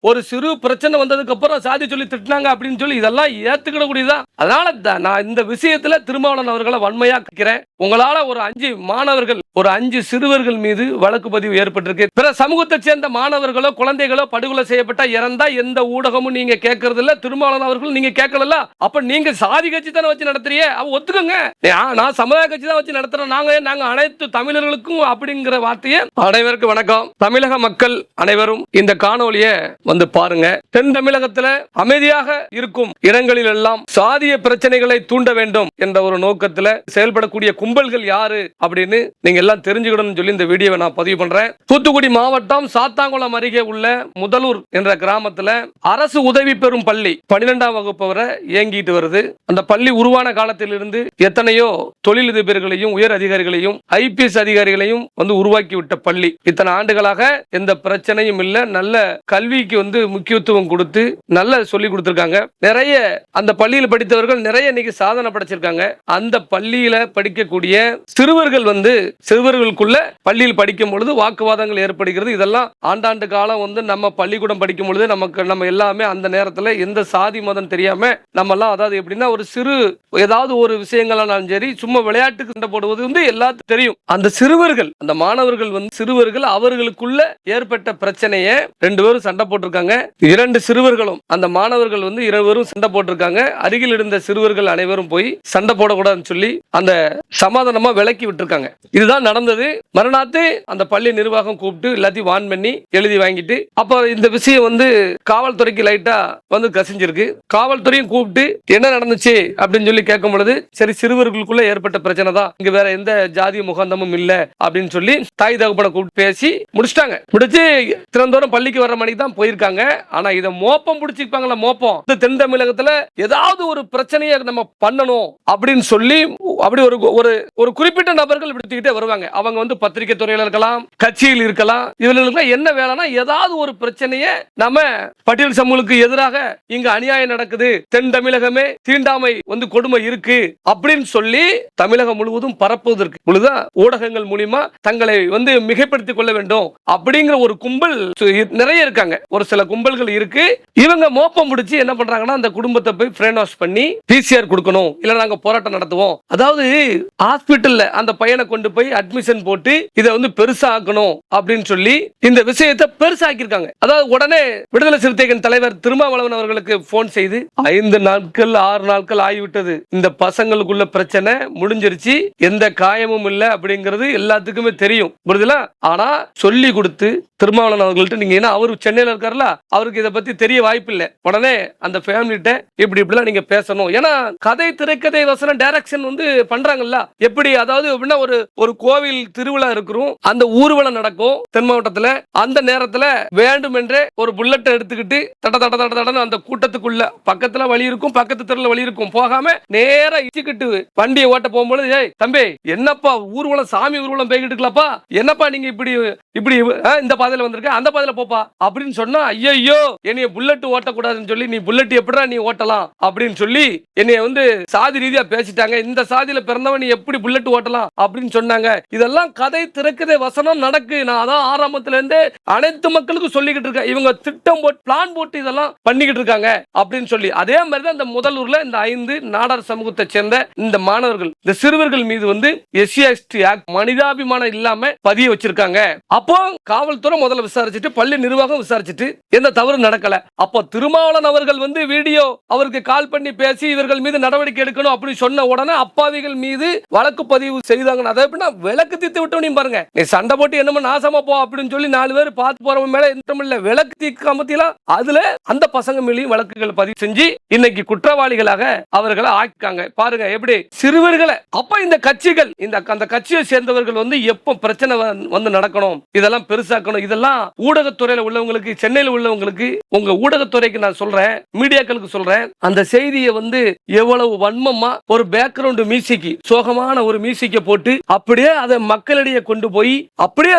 ஒரு சிறு பிரச்சனை வந்ததுக்கு அப்புறம் சாதி சொல்லி திட்டினாங்க அப்படின்னு சொல்லி இதெல்லாம் ஏத்துக்கிட கூடியதா. அதனால நான் இந்த விஷயத்துல திருமாவளவன் அவர்களை வன்மையா கேட்கிறேன். உங்களால ஒரு 5 மாணவர்கள், ஒரு 5 சிறுவர்கள் மீது வழக்கு பதிவு ஏற்பட்டிருக்கு. பிற சமூகத்தை சேர்ந்த மாணவர்களோ குழந்தைகளோ படுகொலை செய்யப்பட்ட இறந்தா எந்த ஊடகமும் நீங்க கேட்கறது இல்ல. திருமாவளவன் அவர்கள் நீங்க கேட்கல. அப்ப நீங்க சாதி கட்சி தானே வச்சு நடத்துறீங்க, அவ ஒத்துக்கங்க. நான் சமுதாய கட்சி தான் வச்சு நடத்துறோம். நாங்க அனைத்து தமிழர்களுக்கும் அப்படிங்கிற வார்த்தையை. அனைவருக்கும் வணக்கம். தமிழக மக்கள் அனைவரும் இந்த காணொலியை வந்து பாருங்க. தென் தமிழகத்துல அமைதியாக இருக்கும் இடங்களில் எல்லாம் சாதிய பிரச்சனைகளை தூண்ட வேண்டும் என்ற ஒரு நோக்கத்துல செயல்படக்கூடிய கும்பல்கள் யாரு அப்படின்னு நீங்க எல்லாம் தெரிஞ்சுக்கணும்னு சொல்லி இந்த வீடியோவை நான் பதிவு பண்றேன். தூத்துக்குடி மாவட்டம் சாத்தாங்குளம் அருகே உள்ள முதலூர் என்ற கிராமத்துல அரசு உதவி பெறும் பள்ளி 12ஆம் வகுப்பு வரை இயங்கிட்டு வருது. அந்த பள்ளி உருவான காலத்திலிருந்து எத்தனையோ தொழிலதிபர்களையும் உயர் அதிகாரிகளையும் IPS அதிகாரிகளையும் வந்து உருவாக்கி விட்ட பள்ளி. இத்தனை ஆண்டுகளாக எந்த பிரச்சனையும் இல்ல. நல்ல கல்விக்கு வந்து முக்கியத்துவம் கொடுத்து நல்ல சொல்லி கொடுத்திருக்காங்க. நிறைய அந்த பள்ளியில் படித்தவர்கள் நிறைய இன்னைக்கு சாதனை படைச்சிருக்காங்க. அந்த பள்ளியில படிக்கக்கூடிய சிறுவர்கள் வந்து சிறுவர்களுக்குள்ள பள்ளியில் படிக்கும் பொழுது வாக்குவாதங்கள் ஏற்படுகிறது. இதெல்லாம் ஆண்டாண்டு காலம் வந்து நம்ம பள்ளிக்கூடம் படிக்கும் பொழுது நம்ம எல்லாமே அந்த நேரத்தில் எந்த சாதி மதம் தெரியாம நம்ம எல்லாம், அதாவது எப்படின்னா ஒரு சிறு ஏதாவது ஒரு விஷயங்களாலும் சரி சும்மா விளையாட்டுக்கு சண்டை போடுவது வந்து எல்லாத்துக்கும் தெரியும். அந்த சிறுவர்கள், அந்த மாணவர்கள் வந்து சிறுவர்கள் அவர்களுக்குள்ள ஏற்பட்ட பிரச்சனையை 2 பேரும் சண்டை போட்டிருக்காங்க. 2 சிறுவர்களும் அந்த மாணவர்கள் வந்து 2 பேரும் சண்டை போட்டிருக்காங்க. அருகில் இருந்த சிறுவர்கள் அனைவரும் போய் சண்டை போடக்கூடாதுன்னு சொல்லி அந்த சமாதானமா விலக்கி விட்டுருக்காங்க. இதுதான் நடந்தது. மறுநாத்து அந்த பள்ளி நிர்வாகம் கூப்பிட்டு எல்லாத்தையும் வான் பண்ணி எழுதி வாங்கிட்டு, அப்ப இந்த விஷயம் வந்து காவல்துறைக்கு லைட்டா வந்து கசிஞ்சிருக்கு. காவல்துறையும் கூப்பிட்டு என்ன நடந்துச்சு அப்படின்னு சொல்லி கேட்கும் பொழுது, சரி சிறுவர்களுக்குள்ள ஏற்பட்ட பிரச்சனை தான், இங்க வேற எந்த ஜாதி முகாந்தமும் இல்ல அப்படின்னு சொல்லி தாய் தகப்பனை கூப்பிட்டு பேசி முடிச்சிட்டாங்க. முடிச்சு தினந்தோறும் பள்ளிக்கு வர மணிக்கு தான் போயிருக்காங்க. ஆனா இதை மோப்பம் பிடிச்சிருப்பாங்களா, மோப்பம் தென் தமிழகத்துல ஏதாவது ஒரு பிரச்சனையை நம்ம பண்ணணும் அப்படின்னு சொல்லி அப்படி ஒரு குறிப்பிட்ட நபர்கள் விடுத்துக்கிட்டே வருவாங்க. அவங்க வந்து பத்திரிகை துறையில இருக்கலாம், கட்சியில் இருக்கலாம். இவர்களுக்கு என்ன வேலைன்னா ஏதாவது ஒரு பிரச்சனையை நம்ம பட்டியல் சமூகத்துக்கு எதிராக இங்க அநியாயம் நடக்குது, தென் தமிழகமே தீண்டாமை வந்து கொடுமை இருக்கு அப்படின்னு சொல்லி தமிழகம் முழுவதும் பரப்புவதற்கு பொழுதுதான் ஊடகங்கள் மூலியமா தங்களை வந்து மிகைப்படுத்திக் கொள்ள வேண்டும் அப்படிங்கிற ஒரு கும்பல் நிறைய இருக்காங்க. ஒரு சில கும்பல்கள் இருக்கு. இவங்க மோப்பம் முடிச்சு என்ன பண்றாங்கன்னா அந்த குடும்பத்தை போய் பிரெயின் வாஷ் பண்ணி PCR கொடுக்கணும், இல்ல நாங்க போராட்டம் நடத்துவோம். அதாவது ஹாஸ்பிட்டல்ல அந்த பையனை கொண்டு போய் அட்மிஷன் போட்டு இதை வந்து பெருசா ஆக்கணும் அப்படின்னு சொல்லி இந்த விஷயத்தை பெருசாக்கிருக்காங்க. அதாவது உடனே விடுதலை சிறுத்தைகள் தலைவர் திருமாவளவன் அவர்களுக்கு போன் செய்து 5 நாட்கள் 6 நாட்கள் ஆகிவிட்டது, இந்த பசங்களுக்குள்ள பிரச்சனை முடிஞ்சிருச்சு, எந்த காயமும் இல்லை அப்படிங்கிறது எல்லாத்துக்குமே தெரியும், புரியுதுல. ஆனா சொல்லி கொடுத்து திருமாவளவன் அவர்கள்ட்ட நீங்க என்ன, அவரு சென்னையில இருக்காருல, அவருக்கு இதை பத்தி தெரிய வாய்ப்பு இல்லை. உடனே அந்த ஃபேமிலிட்ட இப்படிலாம் நீங்க பேசணும். ஏன்னா கதை திரைக்கதை வசனம் டைரக்ஷன் வந்து பண்றாங்கல்ல எப்படி, அதாவது எப்படின்னா ஒரு கோவில் திருவிழா இருக்கிறோம், அந்த ஊர்வலம் நடக்கும் தென் மாவட்டத்துல. அந்த நேரத்துல வேண்டுமென்றே ஒரு புல்லட்டை எடுத்துக்கிட்டு தட தட தட தடன்னு அந்த கூட்டத்துக்குள்ள பக்கத்துல வழி இருக்கும், பக்கத்து தெருல வழி இருக்கும், போகாம நேரா இச்சுக்கிட்டு வண்டியை ஓட்ட போகும்போது, ஏய் தம்பி என்னப்பா ஊர்வலம், சாமி ஊர்வலம் போய்கிட்டு இருக்கலாப்பா, என்னப்பா நீங்க இப்படி இந்த பாதையில வந்திருக்க, அந்த பாதையில போப்பா அப்படின்னு சொன்னா, ஐயோ என்னைய புல்லட் ஓட்டக்கூடாதுன்னு சொல்லி, நீ புல்லட் எப்படா நீ ஓட்டலாம் அப்படின்னு சொல்லி என்னைய வந்து சாதி ரீதியா பேசிட்டாங்க, இந்த சாதியில பிறந்தவன் நீ எப்படி புல்லட் ஓட்டலாம் அப்படின்னு சொன்னாங்க. இதெல்லாம் கதை திரைக்கதை வசனம் நடக்கு. நான் அதான் ஆரம்பத்துல இருந்து அனைத்து மக்களுக்கும் சொல்லிக்கிட்டு இருக்கேன். இவங்க திட்டம் போட்டு பிளான் போட்டு இதெல்லாம் பண்ணிக்கிட்டு இருக்காங்க அப்படின்னு சொல்லி. அதே மாதிரி தான் இந்த முதலூர்ல இந்த 5 நாடார் சமூகத்தை சேர்ந்த இந்த மாணவர்கள், இந்த சிறுவர்கள் மீது வந்து SC/ST ஆக்ட் மனிதாபிமானம் இல்லாம பதிய வச்சிருக்காங்க. அப்போ காவல்துறை முதல்ல விசாரிச்சுட்டு பள்ளி நிர்வாகம் விசாரிச்சுட்டு எந்த தவறு நடக்கல. அப்போ திருமாவளவன் அவர்கள் வந்து வீடியோ அவருக்கு கால் பண்ணி பேசி இவர்கள் மீது நடவடிக்கை எடுக்கணும் அப்படின்னு சொன்ன உடனே அப்பாவிகள் மீது வழக்கு பதிவு செய்தாங்க. அதை எப்படின்னா விளக்கு தீர்த்து விட்டோம் பாருங்க. நீ சண்டை போட்டு என்னமோ நாசமா போ அப்படின்னு சொல்லி 4 பேர் பார்த்து போறவங்க மேல இல்ல விளக்கு தீர்க்காமத்திலாம் அதுல அந்த பசங்க மேலேயும் வழக்குகள் பதிவு செஞ்சு இன்னைக்கு குற்றவாளிகளாக அவர்களை ஆக்கிக்காங்க. பாருங்க எப்படி சிறுவர்களை. அப்ப இந்த கட்சிகள் அந்த கட்சியை சேர்ந்தவர்கள் வந்து எப்ப பிரச்சனை வந்து நடக்கணும், இதெல்லாம் பெருசாக்கணும். இதெல்லாம் ஊடகத்துறையில உள்ளவங்களுக்கு, சென்னையில் உள்ளவங்களுக்கு, உங்க ஊடகத்துறைக்கு நான் சொல்றேன், மீடியாக்களுக்கு சொல்றேன், அந்த செய்தியை வந்து எவ்வளவு வன்மமா ஒரு பேக்ரவுண்ட் மியூசிக், சோகமான ஒரு மியூசிக்கை போட்டு அப்படியே அதை மக்களிடையே கொண்டு போய் அப்படியே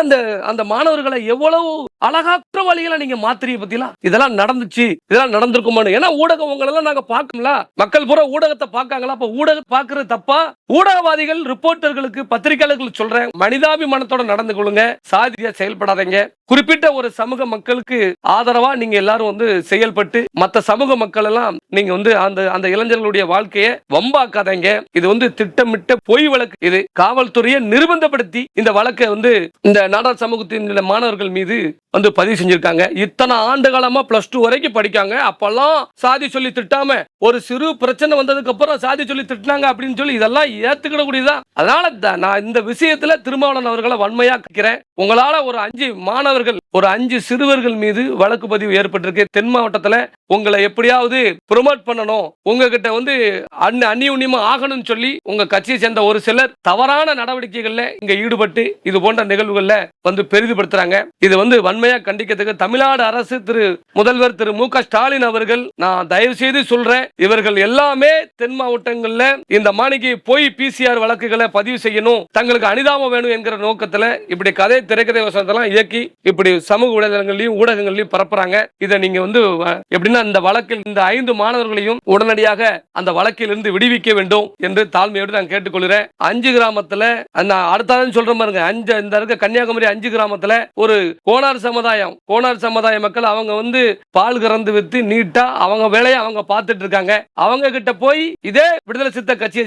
அந்த மாணவர்களை எவ்வளவு அழகா குற்றவாளிகளை நீங்க மாத்திரிய பத்திலா இதெல்லாம் நடந்துச்சு, இதெல்லாம் நடந்திருக்குமான்னு. ஏன்னா ஊடகம் உங்களெல்லாம் நாங்க பார்க்கல, மக்கள் பூரா ஊடகத்தை பார்க்காங்களா? அப்ப ஊடகம் பார்க்கறது தப்பா? ஊடகவாதிகள், ரிப்போர்ட்டர்களுக்கு, பத்திரிகையாளர்களுக்கு சொல்றேன், மனிதாபிமானத்தோட நடந்து கொள்ளுங்க, சாதியா செயல்படாதீங்க. குறிப்பிட்ட ஒரு சமூக மக்களுக்கு ஆதரவா நீங்க எல்லாரும் வந்து செயல்பட்டு மத்த சமூக மக்கள் எல்லாம் நீங்க வந்து அந்த இளைஞர்களுடைய வாழ்க்கையை வம்பாக்காதீங்க. இது வந்து திட்டமிட்ட பொய் வழக்கு. இது காவல்துறையை நிர்பந்தப்படுத்தி இந்த வழக்கை வந்து இந்த நாடார் சமூகத்தின் மாணவர்கள் மீது வந்து பதிவு செஞ்சிருக்காங்க. இத்தனை ஆண்டு காலமா +2 வரைக்கும் படிக்காங்க. அப்பெல்லாம் சாதி சொல்லி திட்டாம ஒரு சிறு பிரச்சனை வந்ததுக்கு அப்புறம் சாதி சொல்லி திட்டினாங்க அப்படின்னு சொல்லி இதெல்லாம் ஏத்துக்கிட கூடியதான். அதனால நான் இந்த விஷயத்துல திருமாவளவன் அவர்களை வன்மையா கேட்கிறேன். உங்களால ஒரு 5 மாணவர்கள், ஒரு 5 சிறுவர்கள் மீது வழக்கு பதிவு ஏற்பட்டிருக்கு. தென் மாவட்டத்துல உங்களை எப்படியாவது ப்ரொமோட் பண்ணணும், உங்ககிட்ட வந்து அந்நியுன்யமா ஆகணும்னு சொல்லி உங்க கட்சியை சேர்ந்த ஒரு சிலர் தவறான நடவடிக்கைகள்ல இங்க ஈடுபட்டு இது போன்ற நிகழ்வுகள்ல வந்து பெரிதுபடுத்துறாங்க. இது வந்து வன்மையா கண்டிக்கிறதுக்கு தமிழ்நாடு அரசு, முதல்வர் திரு மு க ஸ்டாலின் அவர்கள், நான் தயவு செய்து சொல்றேன், இவர்கள் எல்லாமே தென் மாவட்டங்கள்ல இந்த மாணிக்கு போய் PCR வழக்குகளை பதிவு செய்யணும், தங்களுக்கு அனிதாபம் வேணும் என்கிற நோக்கத்துல இப்படி கதை திரைக்கதை வசனத்தெல்லாம் இயக்கி இப்படி சமூக ஊடகங்களையும் ஊடகங்களையும் பரப்புறாங்க. இதை நீங்க வந்து எப்படின்னா இந்த வழக்கில் இந்த 5 மாணவர்களையும் உடனடியாக அந்த வழக்கில் இருந்து விடுவிக்க வேண்டும் என்று தாழ்மையோடு நான் கேட்டுக்கொள்கிறேன். 5 கிராமத்துல அடுத்தது சொல்ற பாருங்க, இந்த இருக்க கன்னியாகுமரி 5 கிராமத்துல ஒரு கோனார் சமுதாய மக்கள் அவங்க வந்து பால் கறந்து வித்து நீட்டா அவங்க வேலையை அவங்க பார்த்துட்டு இருக்காங்க. அவங்க கிட்ட போய் இதே விடுதலை சிறுத்தை கட்சியை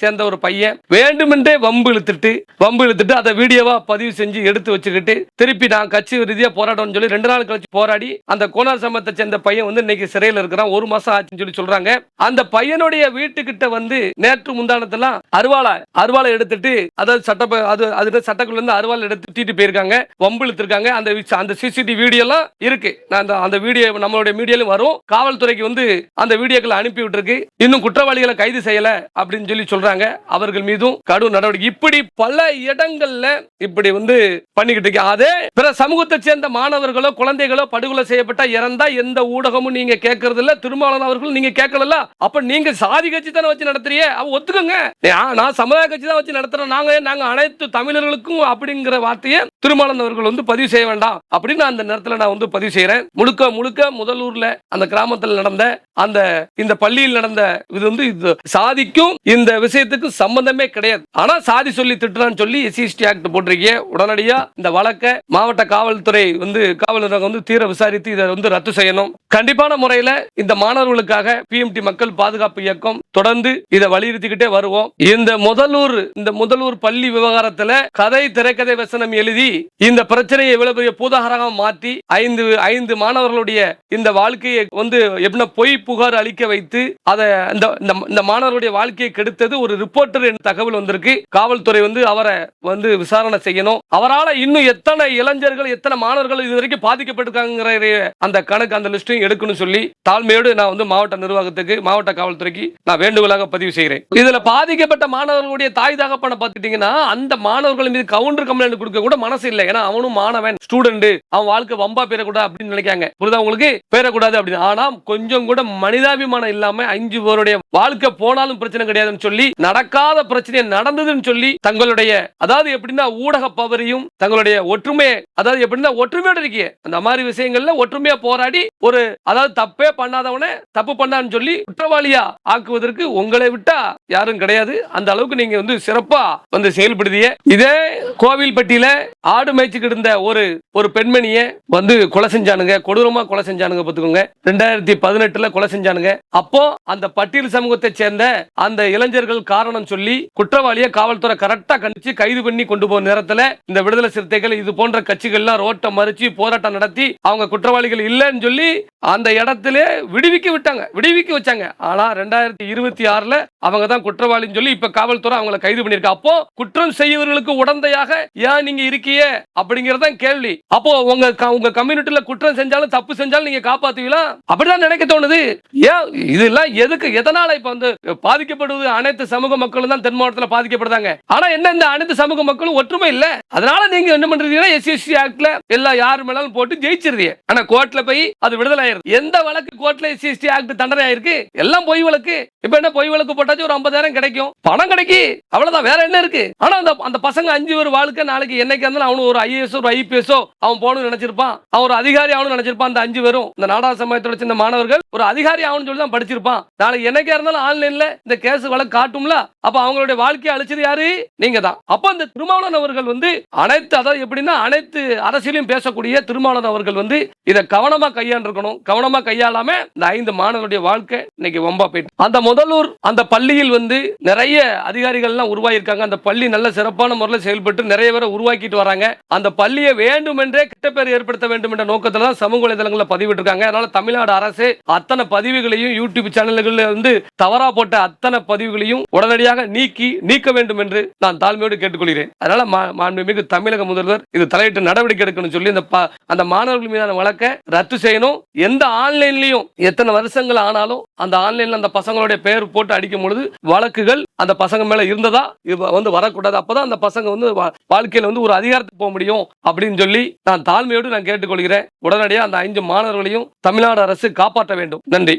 சேர்ந்த ஒரு பையன் வேண்டுமென்றே வம்பு இழுத்துட்டு அதை வீடியோவா பதிவு செஞ்சு எடுத்து வச்சுக்கிட்டு திருப்பி நான் கட்சி ரீதியா போராட்டம்னு சொல்லி 2 நாள் கழிச்சு போராடி அந்த கோனார் சமூகத்தை சேர்ந்த பையன் வந்து இன்னைக்கு சிறையில் இருக்கிறான். 1 மாசம் ஆச்சுன்னு சொல்லி சொல்றாங்க. அந்த பையனுடைய வீட்டுக்கிட்ட வந்து நேற்று முந்தானத்துல அருவாளை எடுத்துட்டு, அதாவது சட்டக்குள்ள இருந்து அருவாளை எடுத்துட்டு போயிருக்காங்க, வம்பு இழுத்திருக்காங்க. அந்த CCTV வீடியோ எல்லாம் இருக்கு. அந்த வீடியோ நம்மளுடைய மீடியாலும் வரும். காவல்துறைக்கு வந்து அந்த வீடியோக்களை அனுப்பி விட்டுருக்கு. இன்னும் குற்றவாளிகளை கைது செய்யல அப்படின்னு சொல்லி சொல்றாங்க. அவர்கள் மீதும் கடும் நடவடிக்கை. இப்படி பல இடங்கள்ல இப்படி வந்து பண்ணிக்கிட்டு இருக்கு. அதே பிற சமூகத்தை சேர்ந்த மாணவர்களோ குழந்தைகளோ படுகொலை செய்யப்பட்ட இறந்தா எந்த ஊடகமும் நீங்க கேட்கறது இல்ல. திருமாவளவன் அவர்கள் நீங்க கேட்கல. அப்ப நீங்க சாதி கட்சி தானே வச்சு நடத்துறீங்க, அவ ஒத்துக்கங்க. நான் சமுதாய கட்சி தான் வச்சு நடத்துறோம், நாங்க அனைத்து தமிழர்களுக்கும் அப்படிங்கிற வார்த்தையை திருமாவளவன் அவர்கள் வந்து பதிவு செய்ய வேண்டாம் அப்படின்னு அந்த நேரத்தில் நான் வந்து பதிவு செய்யறேன். முழுக்க முதலூர்ல அந்த கிராமத்தில் நடந்த இந்த பள்ளியில் நடந்த இது வந்து சாதிக்கும் இந்த விஷயத்துக்கு சம்பந்தமே கிடையாது. ஆனா சாதி சொல்லி திட்டுறான்னு சொல்லி SC/ST ஆக்ட் போட்டிருக்கீங்க. உடனடியா இந்த வழக்கை மாவட்ட காவல்துறை வந்து காவல் நிர்வாகம் வந்து தீர விசாரித்து இதை வந்து ரத்து செய்யணும். கண்டிப்பான முறையில் இந்த மாணவர்களுக்காக PMT மக்கள் பாதுகாப்பு இயக்கம் தொடர்ந்து இதை வலியுறுத்திக்கிட்டே வருவோம். இந்த முதலூர் பள்ளி விவகாரத்துல திரைக்கதை வசனம் எழுதி இந்த பிரச்சனையை இவ்வளவு பெரிய பூதாகரமாக மாற்றி 5 மாணவர்களுடைய இந்த வாழ்க்கையை வந்து எப்படின்னா பொய் புகார் அளிக்க வைத்து அதை இந்த மாணவருடைய வாழ்க்கையை கெடுத்தது ஒரு ரிப்போர்ட்டர் என்ற தகவல் வந்திருக்கு. காவல்துறை வந்து அவரை வந்து விசாரணை செய்யணும். அவரால் இன்னும் எத்தனை இளைஞர்கள், எத்தனை மாணவர்கள் இதுவரைக்கும் பாதிக்கப்பட்டிருக்காங்க அந்த கணக்கு, அந்த லிஸ்டையும் எடுக்கணும் சொல்லி தாழ்மையோடு நான் வந்து மாவட்ட நிர்வாகத்துக்கு, மாவட்ட காவல்துறைக்கு நான் வேண்டுகோளாக பதிவு செய்கிறேன். இதுல பாதிக்கப்பட்ட மாணவர்களுடைய தாய் தகப்பனை பார்த்துட்டீங்கன்னா அந்த மாணவர்கள் மீது கவுண்டர் கம்ப்ளைண்ட் கொடுக்க கூட மனசு இல்லை. ஏன்னா அவனும் மாணவன், ஸ்டூடெண்ட், அவன் வாழ்க்கை வம்பா பேரக்கூடாது அப்படின்னு நினைக்காங்க. புரியுதா உங்களுக்கு? பேரக்கூடாது அப்படின்னு. ஆனா கொஞ்சம் கூட மனிதாபிமானம் இல்லாம 5 பேருடைய வாழ்க்கை போனாலும் பிரச்சனை கிடையாதுன்னு சொல்லி, நடக்காத பிரச்சனை நடந்ததுன்னு சொல்லி தங்களுடைய, அதாவது எப்படின்னா ஊடக பவரையும் தங்களுடைய ஒற்றுமையை, அதாவது எப்படின்னா ஒற்றுமையோட இருக்கீங்க அந்த மாதிரி விஷயங்கள்ல ஒற்றுமையா போராடி ஒரு, அதாவது தப்பே பண்ணாதவனே தப்பு பண்ணான்னு சொல்லி குற்றவாளியா ஆக்குவதற்கு உங்களை விட்டா யாரும் கிடையாது. அந்த அளவுக்கு நீங்க வந்து சிறப்பா வந்து செயல்படுதிய. இதே கோவில்பட்டியில ஆடு மேய்ச்சிக்கிட்டு இருந்த ஒரு பெண்மணியை வந்து கொலை செஞ்சானுங்க, கொடூரமா கொலை செஞ்சானுங்க. பார்த்துக்கோங்க, 2018 கொலை செஞ்சானுங்க. அப்போ அந்த பட்டியல் சமூகத்தை சேர்ந்த அந்த இளைஞர்கள் காரணம் சொல்லி குற்றவாளியை காவல்துறை கரெக்டா கண்டிச்சு கைது பண்ணி கொண்டு போன நேரத்துல இந்த விடுதலை சிறுத்தைகள் இது போன்ற கட்சிகள்லாம் ரோட்டை மறிச்சு போராட்டம் நடத்தி அவங்க குற்றவாளிகள் இல்லைன்னு சொல்லி அந்த இடத்துல விடுவிக்க வச்சாங்க. ஆனா 2026 அவங்க தான் குற்றவாளின்னு சொல்லி இப்ப காவல்துறை அவங்களை கைது பண்ணிருக்க. அப்போ குற்றம் செய்யவர்களுக்கு உடந்தையாக ஏன் நீங்க இருக்கீங்க அப்படிங்கறத கேள்வி. அப்போ உங்க கம்யூனிட்டில குற்றம் செஞ்சாலும் தப்பு செஞ்சாலும் நீங்க காப்பாத்துவீங்களா? அப்படிதான் நினைக்க தோணுது. ஏன் இதெல்லாம் எதுக்கு, எதனால இப்ப வந்து பாதிக்கப்படுவது அனைத்து சமூக மக்களும் தான் தென் மாவட்டத்தில் பாதிக்கப்படுறாங்க. ஆனா என்ன இந்த அனைத்து சமூக மக்களும் ஒற்றுமை இல்ல. அதனால நீங்க என்ன பண்றீங்கன்னா SC/ST ஆக்ட்ல எல்லா யாரு மேலும் போட்டு ஜெயிச்சிருந்தீங்க. ஆனா கோர்ட்ல போய் அது விடுதலை ஆயிருது. எந்த வழக்கு கோர்ட்ல எஸ்சி ஆக்ட் தண்டனை ஆயிருக்கு? எல்லாம் பொய் வழக்கு. இப்ப என்ன பொய் வழக்கு போட்டாச்சு ஒரு 50,000 கிடைக்கும், பணம் கிடைக்கும், அவ்வளவுதான். வேற என்ன இருக்கு? ஆனா அந்த பசங்க 5 பேர் வாழ்க்கை நாளைக்கு என்னைக்கு இருந்தாலும் அவனு ஒரு ஐஏஎஸ் ஒரு ஐபிஎஸ் அவன் போகணும்னு நினைச்சிருப்பான், அவன் ஒரு அதிகாரி ஆகணும்னு நினைச்சிருப்பான். அந்த 5 பேரும் இந்த நாடக சமயத்தோட சின்ன மாணவர்கள் ஒரு அதிகாரி ஆகணும்னு சொல்லி தான் படிச்சிருப்பான். நாளைக்கு என்னைக்கா இருந்தாலும் ஆன்லைன்ல இந்த கேஸ் வழக்கு காட்டும்ல, அப்ப அவங்களுடைய வாழ்க்கையை அழிச்சது யாரு? நீங்க தான். அப்ப இந்த திருமாவளவன் அவர்கள் அனைத்து, அதாவது எப்படின்னா அனைத்து அரசியலையும் பேசக்கூடிய திருமாவளவன் அவர்கள் இதை கவனமா கையாண்டிருக்கணும். கவனமா கையாளாம இந்த 5 மாணவருடைய வாழ்க்கை இன்னைக்கு வம்பா போயிட்டு. அந்த முதலூர் அந்த பள்ளியில் நிறைய அதிகாரிகள் எல்லாம் உருவாயிருக்காங்க. அந்த பள்ளி நல்ல சிறப்பான முறையில் செயல்பட்டு நிறைய பேரை உருவாக்கிட்டு வராங்க. அந்த பள்ளியை வேண்டுமென்றே கிட்ட பேர் ஏற்படுத்த வேண்டும் என்ற நோக்கத்தில் தான் சமூக வலைதளங்களில் பதிவிட்டு இருக்காங்க. அதனால தமிழ்நாடு அரசு அத்தனை பதிவுகளையும் யூடியூப் சேனல்களில் தவறா போட்ட அத்தனை பதிவுகளையும் உடனடியாக நீக்க வேண்டும் என்று நான் தாழ்மையோடு கேட்டுக்கொள்கிறேன். அதனால மாண்புமிகு தமிழக முதல்வர் இது தலையிட்டு நடவடிக்கை எடுக்கணும் சொல்லி அந்த மாணவர்கள் மீதான வழக்கை ரத்து செய்யணும். எந்த ஆன்லைன்லயும் எத்தனை வருஷங்கள் ஆனாலும் அந்த ஆன்லைன்ல அந்த பசங்களுடைய பெயர் போட்டு அடிக்கும் பொழுது வழக்குகள் அந்த பசங்க மேல இருந்ததா வரக்கூடாது. அப்பதான் அந்த பசங்க வாழ்க்கையில ஒரு அதிகாரத்துக்கு போக முடியும் அப்படின்னு சொல்லி நான் தாழ்மையோடு நான் கேட்டுக்கொள்கிறேன். உடனடியாக அந்த 5 மாணவர்களையும் தமிழ்நாடு அரசு காப்பாற்ற வேண்டும். நன்றி.